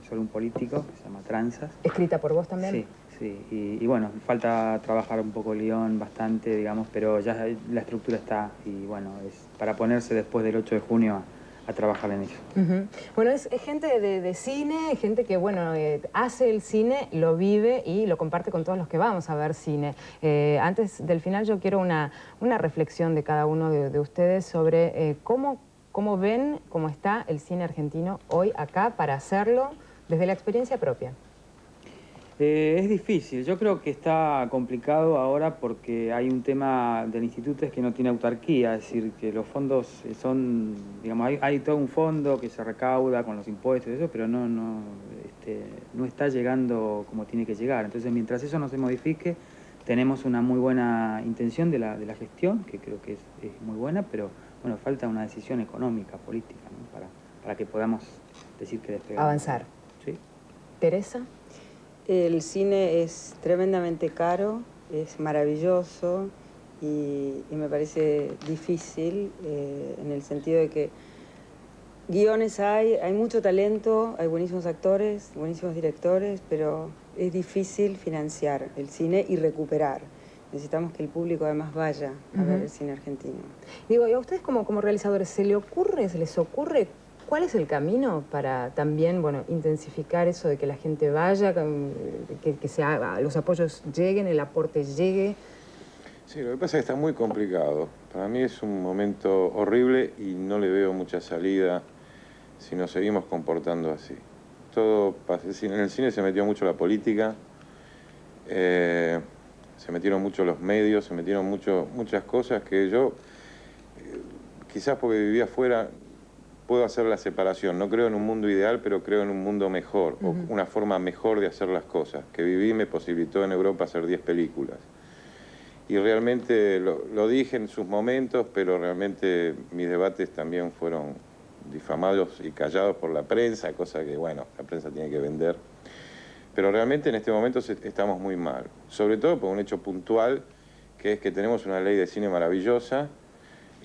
sobre un político que se llama Tranzas. ¿Escrita por vos también? Sí, y bueno, falta trabajar un poco el guión bastante, digamos, pero ya la estructura está y bueno, es para ponerse después del 8 de junio a trabajar en ello. Bueno, es gente de cine, gente que, bueno, hace el cine, lo vive y lo comparte con todos los que vamos a ver cine. Antes del final yo quiero una reflexión de cada uno de ustedes sobre cómo ven, cómo está el cine argentino hoy acá para hacerlo desde la experiencia propia. Es difícil, yo creo que está complicado ahora porque hay un tema del instituto, es que no tiene autarquía, es decir, que los fondos son, digamos, hay todo un fondo que se recauda con los impuestos y eso, pero no está llegando como tiene que llegar. Entonces, mientras eso no se modifique, tenemos una muy buena intención de la gestión, que creo que es muy buena, pero bueno, falta una decisión económica, política, ¿no? para que podamos decir que despegamos. Avanzar. Sí. ¿Teresa? El cine es tremendamente caro, es maravilloso y me parece difícil en el sentido de que guiones hay mucho talento, hay buenísimos actores, buenísimos directores, pero es difícil financiar el cine y recuperar. Necesitamos que el público además vaya a ver el cine argentino. Digo, y a ustedes como realizadores, ¿se les ocurre cuál es el camino para también, bueno, intensificar eso de que la gente vaya, que los apoyos lleguen, el aporte llegue? Sí, lo que pasa es que está muy complicado. Para mí es un momento horrible y no le veo mucha salida si nos seguimos comportando así. En el cine se metió mucho la política, se metieron mucho los medios, se metieron muchas cosas que yo, quizás porque vivía afuera, puedo hacer la separación. No creo en un mundo ideal, pero creo en un mundo mejor, o una forma mejor de hacer las cosas. Que viví me posibilitó en Europa hacer 10 películas. Y realmente lo dije en sus momentos, pero realmente mis debates también fueron difamados y callados por la prensa, cosa que, bueno, la prensa tiene que vender. Pero realmente en este momento estamos muy mal. Sobre todo por un hecho puntual, que es que tenemos una ley de cine maravillosa,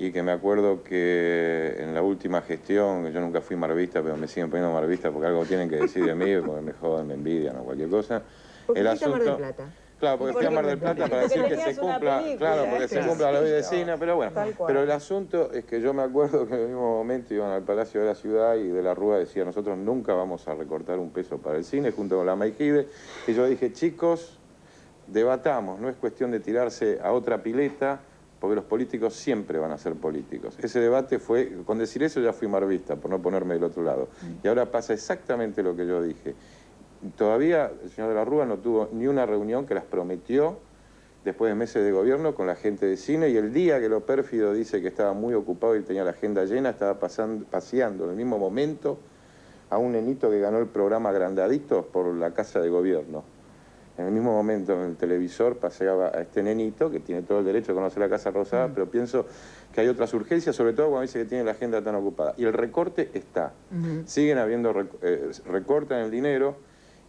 y que me acuerdo que en la última gestión, yo nunca fui marvista, pero me siguen poniendo marvista porque algo tienen que decir de mí, porque me jodan, me envidian o cualquier cosa. ¿Por qué fuiste a Mar del Plata? Claro, porque fui a Mar del Plata para decir que se cumpla, se cumpla la ley de cine, pero bueno. Pero el asunto es que yo me acuerdo que en el mismo momento iban al Palacio de la Ciudad y de la Rúa decía, nosotros nunca vamos a recortar un peso para el cine, junto con la Maikide, y yo dije, chicos, debatamos, no es cuestión de tirarse a otra pileta, porque los políticos siempre van a ser políticos. Ese debate fue, con decir eso ya fui marvista, por no ponerme del otro lado. Y ahora pasa exactamente lo que yo dije. Todavía el señor de la Rúa no tuvo ni una reunión que las prometió después de meses de gobierno con la gente de cine, y el día que lo pérfido dice que estaba muy ocupado y tenía la agenda llena, estaba paseando en el mismo momento a un nenito que ganó el programa Agrandaditos por la Casa de Gobierno. En el mismo momento en el televisor paseaba a este nenito que tiene todo el derecho de conocer la Casa Rosada, pero pienso que hay otras urgencias, sobre todo cuando dice que tiene la agenda tan ocupada. Y el recorte está. Siguen habiendo recortes en el dinero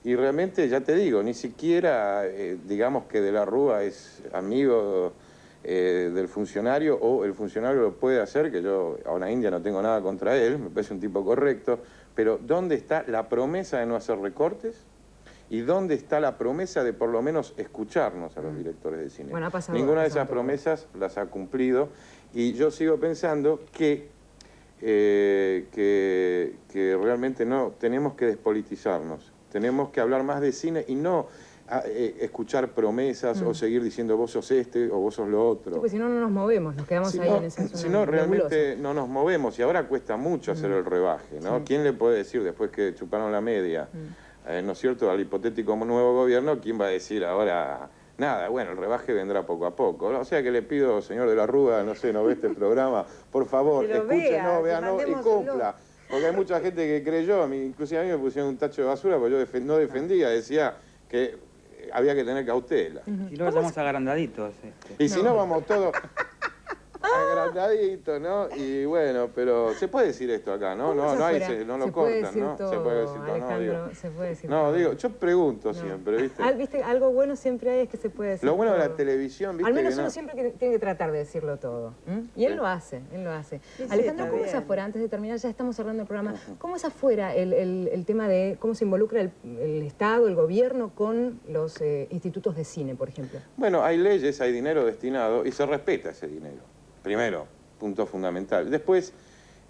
y realmente, ya te digo, ni siquiera digamos que de la Rúa es amigo del funcionario o el funcionario lo puede hacer, que yo a una India no tengo nada contra él, me parece un tipo correcto, pero ¿dónde está la promesa de no hacer recortes? ¿Y dónde está la promesa de por lo menos escucharnos a los directores de cine? Bueno, ha pasado, Ninguna de esas promesas las ha cumplido y yo sigo pensando que realmente no, tenemos que despolitizarnos, tenemos que hablar más de cine y no escuchar promesas o seguir diciendo vos sos este o vos sos lo otro. Sí, pues si no, no nos movemos, nos quedamos ahí en esa zona. Si no, realmente no nos movemos y ahora cuesta mucho hacer el rebaje, ¿no? Sí. ¿Quién le puede decir después que chuparon la media, ¿no es cierto?, al hipotético nuevo gobierno, quién va a decir ahora nada? Bueno, el rebaje vendrá poco a poco, ¿no? O sea que le pido, señor de la Rúa, no sé, no ve este programa, por favor, escúchenos, véanos y cumpla. Porque hay mucha gente que creyó, inclusive a mí me pusieron un tacho de basura porque yo no defendía, decía que había que tener cautela. Y luego estamos agrandaditos. Y si no, vamos todos agrandaditos, ¿no? Y bueno, pero se puede decir esto acá, ¿no? No lo cortan, ¿no? Todo, se puede decir todo, Alejandro, no, digo. se puede decir no, todo. digo, yo pregunto siempre, ¿viste? ¿Viste? Algo bueno siempre hay, es que se puede decir Lo bueno todo. de la televisión, ¿viste? Al menos que uno siempre tiene que tratar de decirlo todo. Y él lo hace, él lo hace. Sí, Alejandro, ¿cómo es afuera? Antes de terminar, ya estamos cerrando el programa. ¿Cómo es afuera el tema de cómo se involucra el Estado, el gobierno con los institutos de cine, por ejemplo? Bueno, hay leyes, hay dinero destinado y se respeta ese dinero. Primero, punto fundamental. Después,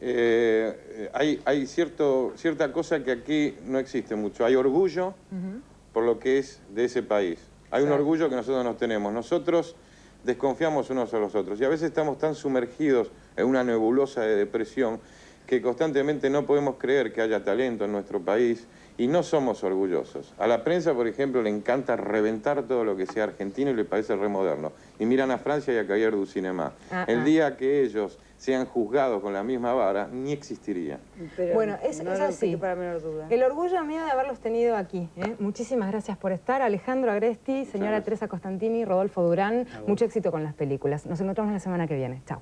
hay cierta cosa que aquí no existe mucho. Hay orgullo por lo que es de ese país. Hay un orgullo que nosotros no tenemos. Nosotros desconfiamos unos a los otros y a veces estamos tan sumergidos en una nebulosa de depresión que constantemente no podemos creer que haya talento en nuestro país y no somos orgullosos. A la prensa, por ejemplo, le encanta reventar todo lo que sea argentino y le parece re moderno. Y miran a Francia y a Cahiers du Cinéma. El día que ellos sean juzgados con la misma vara, ni existiría. Pero bueno, es así. Para menor duda. El orgullo mío de haberlos tenido aquí. Muchísimas gracias por estar. Alejandro Agresti, señora Teresa Costantini, Rodolfo Durán. Mucho éxito con las películas. Nos encontramos la semana que viene. Chao.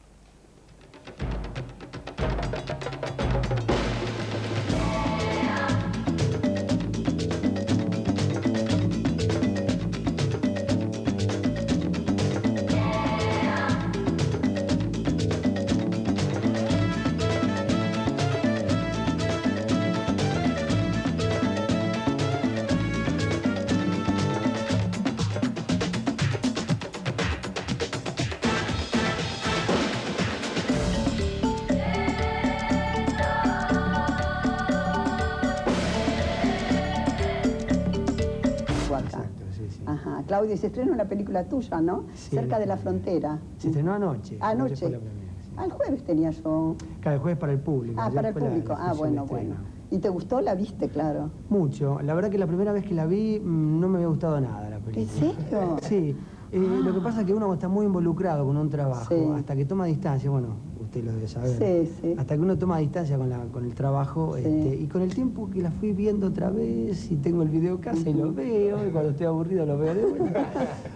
Ajá. Claudio, se estrena una película tuya, ¿no? Sí, Cerca de la frontera. Se estrenó anoche. Anoche. Fue la premier, sí. El jueves tenía yo. Claro, el jueves para el público. Ah, para el público. Bueno. ¿Y te gustó? ¿La viste, claro? Mucho. La verdad que la primera vez que la vi no me había gustado nada la película. ¿En serio? Sí. Lo que pasa es que uno está muy involucrado con un trabajo, hasta que toma distancia, bueno, usted lo debe saber, hasta que uno toma distancia con el trabajo, y con el tiempo que la fui viendo otra vez, y tengo el video en casa y lo veo, y cuando estoy aburrido lo veo de vuelta.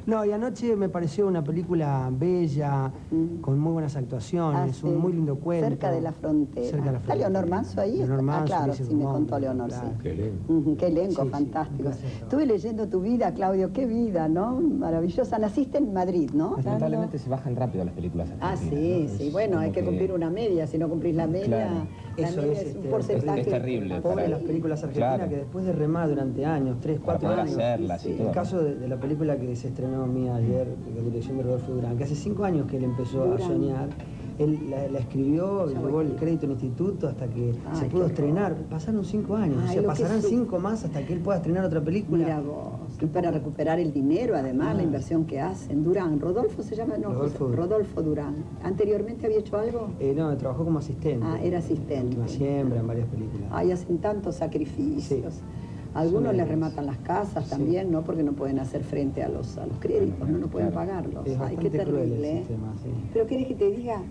No, y anoche me pareció una película bella, con muy buenas actuaciones, un muy lindo cuento. Cerca de la frontera. Cerca de la frontera. ¿Está Leonor Manso ahí? Leonor Manso, claro, sí, me contó Leonor, claro. Qué elenco. Qué elenco, fantástico. Estuve leyendo tu vida, Claudio, qué vida, ¿no? Maravillosa. Naciste en Madrid, ¿no? Lamentablemente se bajan rápido las películas argentinas. Sí. Bueno, hay que cumplir una media. Si no cumplís la media, eso es un porcentaje. Es terrible. Pobre las películas argentinas que después de remar durante años, 3, 4 años. Hacerlas y todo. El caso de la película que se estrenó mía ayer, de la dirección de Rodolfo Durán, que hace 5 años que él empezó a soñar. Él la escribió, llevó el crédito en instituto hasta que se pudo estrenar. Pasaron 5 años, o sea, pasarán 5 más hasta que él pueda estrenar otra película. Mira vos, y para recuperar el dinero, además, la inversión que hacen. Durán, Rodolfo se llama, no, Rodolfo Durán. ¿Anteriormente había hecho algo? No, trabajó como asistente. Era asistente. Última Siembra, en varias películas. Hacen tantos sacrificios. Algunos les rematan las casas también, ¿no? Porque no pueden hacer frente a los créditos, no pueden pagarlos. Ay, qué terrible, ¿eh? Pero ¿querés que te diga?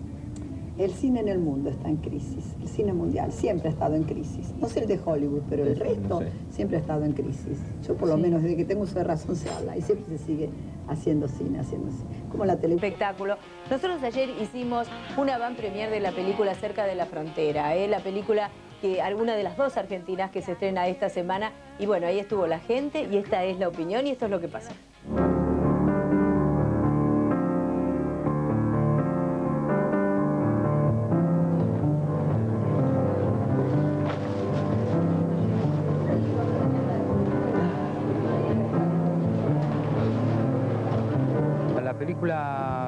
El cine en el mundo está en crisis, el cine mundial siempre ha estado en crisis. No sé el de Hollywood, pero el resto siempre ha estado en crisis. Yo por lo menos desde que tengo uso de razón se habla y siempre se sigue haciendo cine. Como la televisión. Espectáculo. Nosotros ayer hicimos una van premier de la película Cerca de la Frontera, la película que alguna de las dos argentinas que se estrena esta semana. Y bueno, ahí estuvo la gente y esta es la opinión y esto es lo que pasó.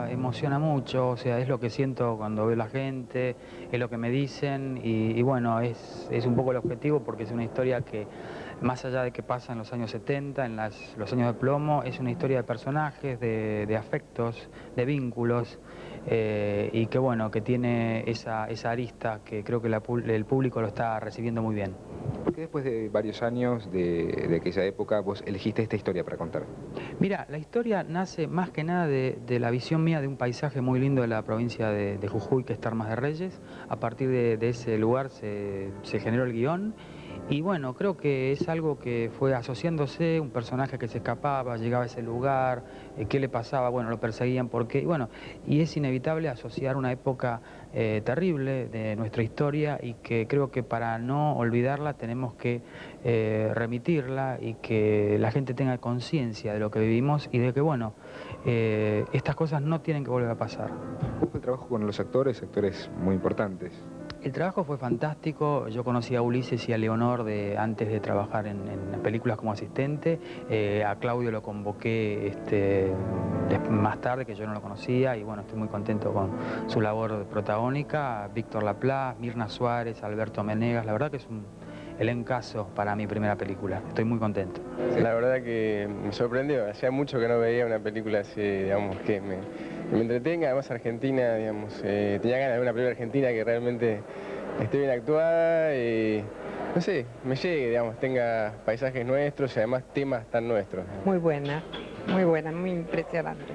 película emociona mucho, o sea, es lo que siento cuando veo a la gente, es lo que me dicen y bueno, es un poco el objetivo porque es una historia que, más allá de que pasa en los años 70, en los años de plomo, es una historia de personajes, de afectos, de vínculos y que bueno, que tiene esa arista que creo que el público lo está recibiendo muy bien. ¿Por qué después de varios años de aquella época vos elegiste esta historia para contar? Mira, la historia nace más que nada de la visión mía de un paisaje muy lindo de la provincia de Jujuy, que es Termas de Reyes. A partir de ese lugar se generó el guión. Y bueno, creo que es algo que fue asociándose, un personaje que se escapaba, llegaba a ese lugar, qué le pasaba, bueno, lo perseguían, por qué, y bueno, y es inevitable asociar una época terrible de nuestra historia y que creo que para no olvidarla tenemos que remitirla y que la gente tenga conciencia de lo que vivimos y de que, bueno, estas cosas no tienen que volver a pasar. ¿Cómo fue el trabajo con los actores muy importantes? El trabajo fue fantástico, yo conocí a Ulises y a Leonor antes de trabajar en películas como asistente, a Claudio lo convoqué más tarde, que yo no lo conocía, y bueno, estoy muy contento con su labor protagónica, Víctor Laplace, Mirna Suárez, Alberto Menegas, la verdad que es un elencazo para mi primera película, estoy muy contento. La verdad que me sorprendió, hacía mucho que no veía una película así, digamos, que me entretenga, además Argentina, digamos, tenía ganas de ver una película argentina que realmente esté bien actuada y, no sé, me llegue, digamos, tenga paisajes nuestros y además temas tan nuestros. Muy buena, muy impresionante.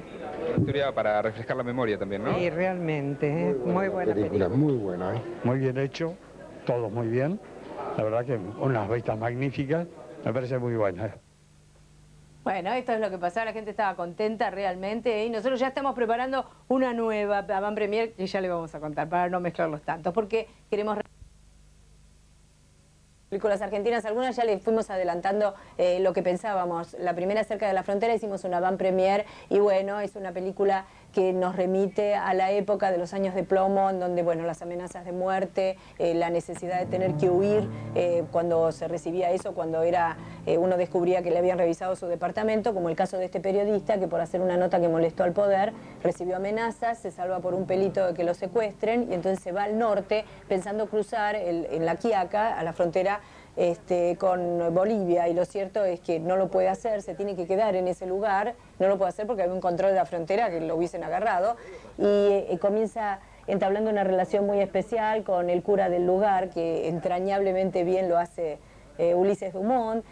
Una historia para refrescar la memoria también, ¿no? Sí, realmente, muy buena película. Muy buena, ¿eh? Muy bien hecho, todo muy bien. La verdad que unas vistas magníficas, me parece muy buena. Bueno, esto es lo que pasaba, la gente estaba contenta realmente y nosotros ya estamos preparando una nueva avant premiere que ya le vamos a contar para no mezclarlos tanto, porque queremos películas argentinas, algunas ya le fuimos adelantando lo que pensábamos. La primera, Cerca de la Frontera, hicimos una avant premiere y bueno, es una película que nos remite a la época de los años de plomo, en donde, bueno, las amenazas de muerte, la necesidad de tener que huir cuando se recibía eso, cuando uno descubría que le habían revisado su departamento, como el caso de este periodista que por hacer una nota que molestó al poder, recibió amenazas, se salva por un pelito de que lo secuestren y entonces se va al norte pensando cruzar en La Quiaca, a la frontera con Bolivia, y lo cierto es que no lo puede hacer, se tiene que quedar en ese lugar, no lo puede hacer porque hay un control de la frontera que lo hubiesen agarrado, y comienza entablando una relación muy especial con el cura del lugar, que entrañablemente bien lo hace Ulises Dumont,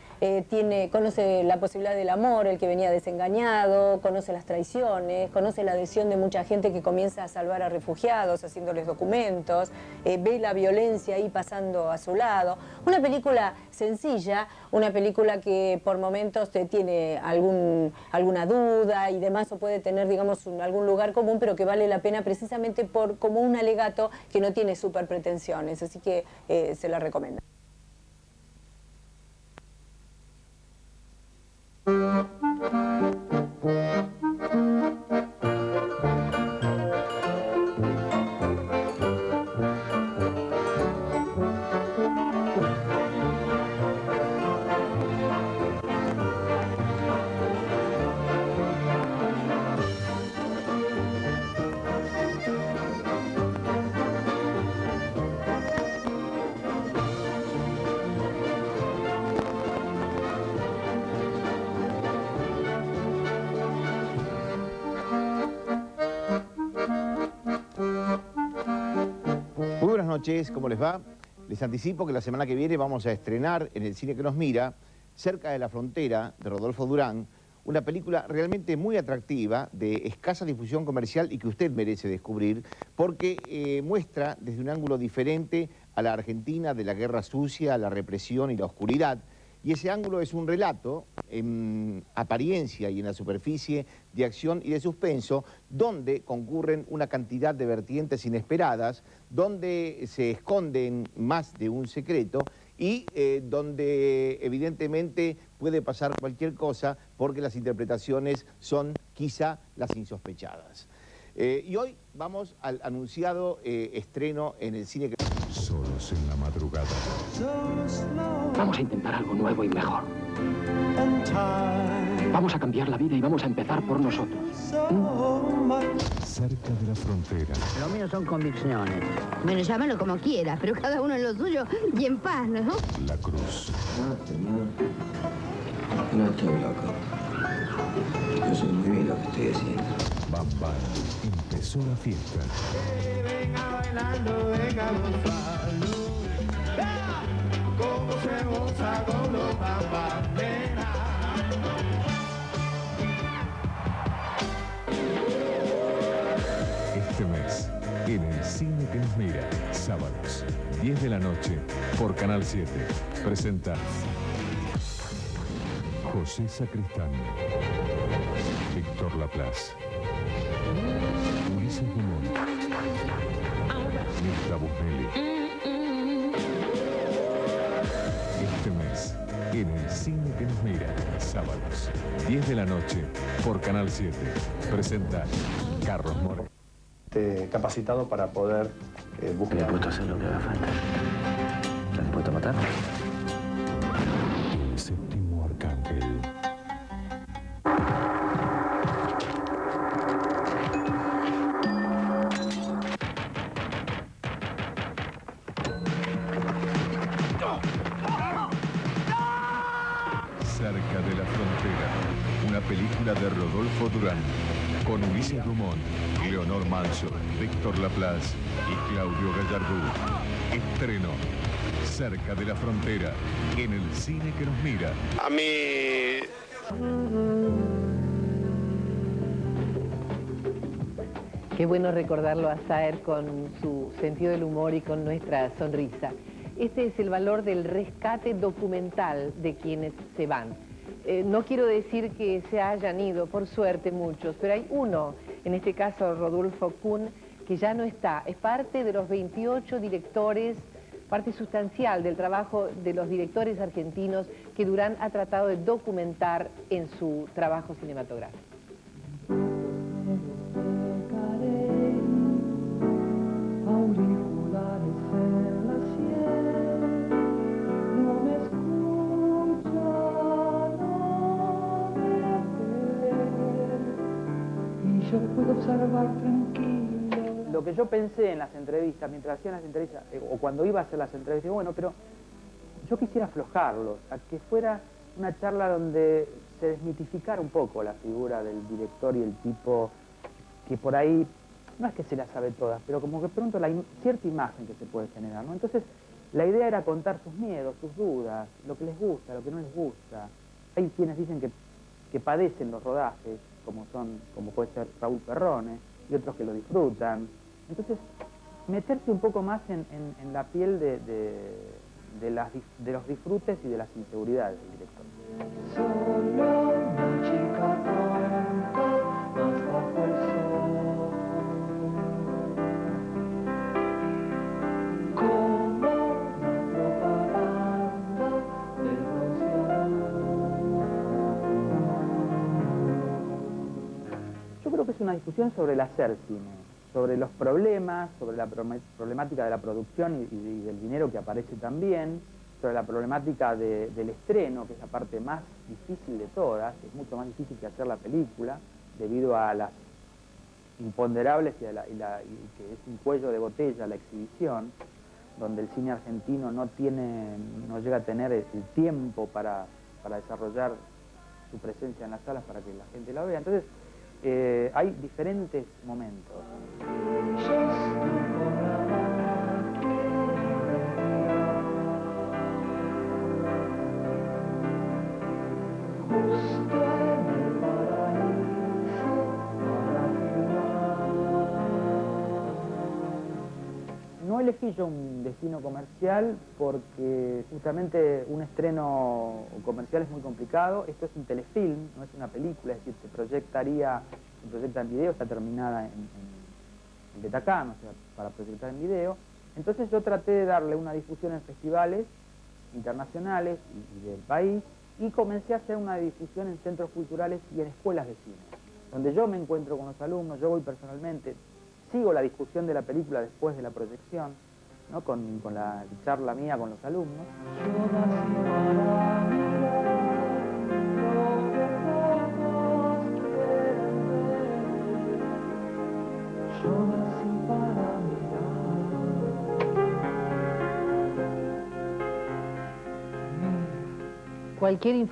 conoce la posibilidad del amor, el que venía desengañado, conoce las traiciones, conoce la adhesión de mucha gente que comienza a salvar a refugiados, haciéndoles documentos, ve la violencia ahí pasando a su lado. Una película sencilla, una película que por momentos tiene alguna duda y demás, o puede tener, digamos, algún lugar común, pero que vale la pena precisamente como un alegato que no tiene súper pretensiones, así que se la recomiendo. Noches, ¿cómo les va? Les anticipo que la semana que viene vamos a estrenar en el cine que nos mira, Cerca de la Frontera, de Rodolfo Durán, una película realmente muy atractiva, de escasa difusión comercial y que usted merece descubrir, porque muestra desde un ángulo diferente a la Argentina de la guerra sucia, a la represión y la oscuridad. Y ese ángulo es un relato, en apariencia y en la superficie, de acción y de suspenso, donde concurren una cantidad de vertientes inesperadas, donde se esconden más de un secreto y donde evidentemente puede pasar cualquier cosa porque las interpretaciones son quizá las insospechadas. Y hoy vamos al anunciado estreno en el cine que... Solos en la madrugada. Vamos a intentar algo nuevo y mejor. Vamos a cambiar la vida y vamos a empezar por nosotros. Cerca de la frontera. Lo mío son convicciones. Bueno, llámalo como quieras, pero cada uno en lo suyo y en paz, ¿no? La Cruz. No estoy loco. Yo sé muy bien lo que estoy haciendo. Bam Bam. Empezó la fiesta. Venga bailando, venga gozando. Vea cómo se goza con los bambaneras. Este mes, en el cine que nos mira, sábados, 10 de la noche, por Canal 7, presenta José Sacristán, Víctor Laplace, Ulises Dumont, Mirta Busnelli. Este mes, en el cine que nos mira, sábados, 10 de la noche, por Canal 7, presenta Carlos Mora. Capacitado para poder buscar. Estoy dispuesto a hacer lo que haga falta. ¿Estás dispuesto a matar? El séptimo arcángel. Cerca de la frontera, una película de Rodolfo Durán, con Ulises Dumont, Leonor Manso, Víctor Laplace y Claudio Gallardú. Estreno, Cerca de la frontera, en el cine que nos mira. A mí... Qué bueno recordarlo a Saer con su sentido del humor y con nuestra sonrisa. Este es el valor del rescate documental de quienes se van. No quiero decir que se hayan ido, por suerte muchos, pero hay uno, en este caso Rodolfo Kuhn, que ya no está. Es parte de los 28 directores, parte sustancial del trabajo de los directores argentinos que Durán ha tratado de documentar en su trabajo cinematográfico. Yo puedo observar tranquilo. Lo que yo pensé en las entrevistas, mientras hacía las entrevistas, o cuando iba a hacer las entrevistas, bueno, pero yo quisiera aflojarlos, a que fuera una charla donde se desmitificara un poco la figura del director y el tipo que por ahí, no es que se la sabe todas, pero como que pronto cierta imagen que se puede generar, ¿no? Entonces, la idea era contar sus miedos, sus dudas, lo que les gusta, lo que no les gusta. Hay quienes dicen que padecen los rodajes, como puede ser Raúl Perrone, y otros que lo disfrutan. Entonces, meterse un poco más en la piel de los disfrutes y de las inseguridades del director. Solo una chica tonta, más bajo el sol. Como la propaganda del rociador. Yo creo que es una discusión sobre el hacer cine, sobre los problemas, sobre la problemática de la producción y del dinero que aparece también, sobre la problemática del estreno, que es la parte más difícil de todas, es mucho más difícil que hacer la película, debido a las imponderables y que es un cuello de botella la exhibición, donde el cine argentino no llega a tener el tiempo para desarrollar su presencia en las salas para que la gente la vea. Entonces, hay diferentes momentos. No elegí yo un destino comercial porque justamente un estreno comercial es muy complicado. Esto es un telefilm, no es una película, es decir, se proyecta en video, está terminada en Betacam, o sea, para proyectar en video. Entonces yo traté de darle una difusión en festivales internacionales y del país, y comencé a hacer una difusión en centros culturales y en escuelas de cine, donde yo me encuentro con los alumnos, yo voy personalmente, sigo la discusión de la película después de la proyección, ¿no? con la charla mía con los alumnos. Yo nací para mirar lo que Yo nací para mirar. Cualquier información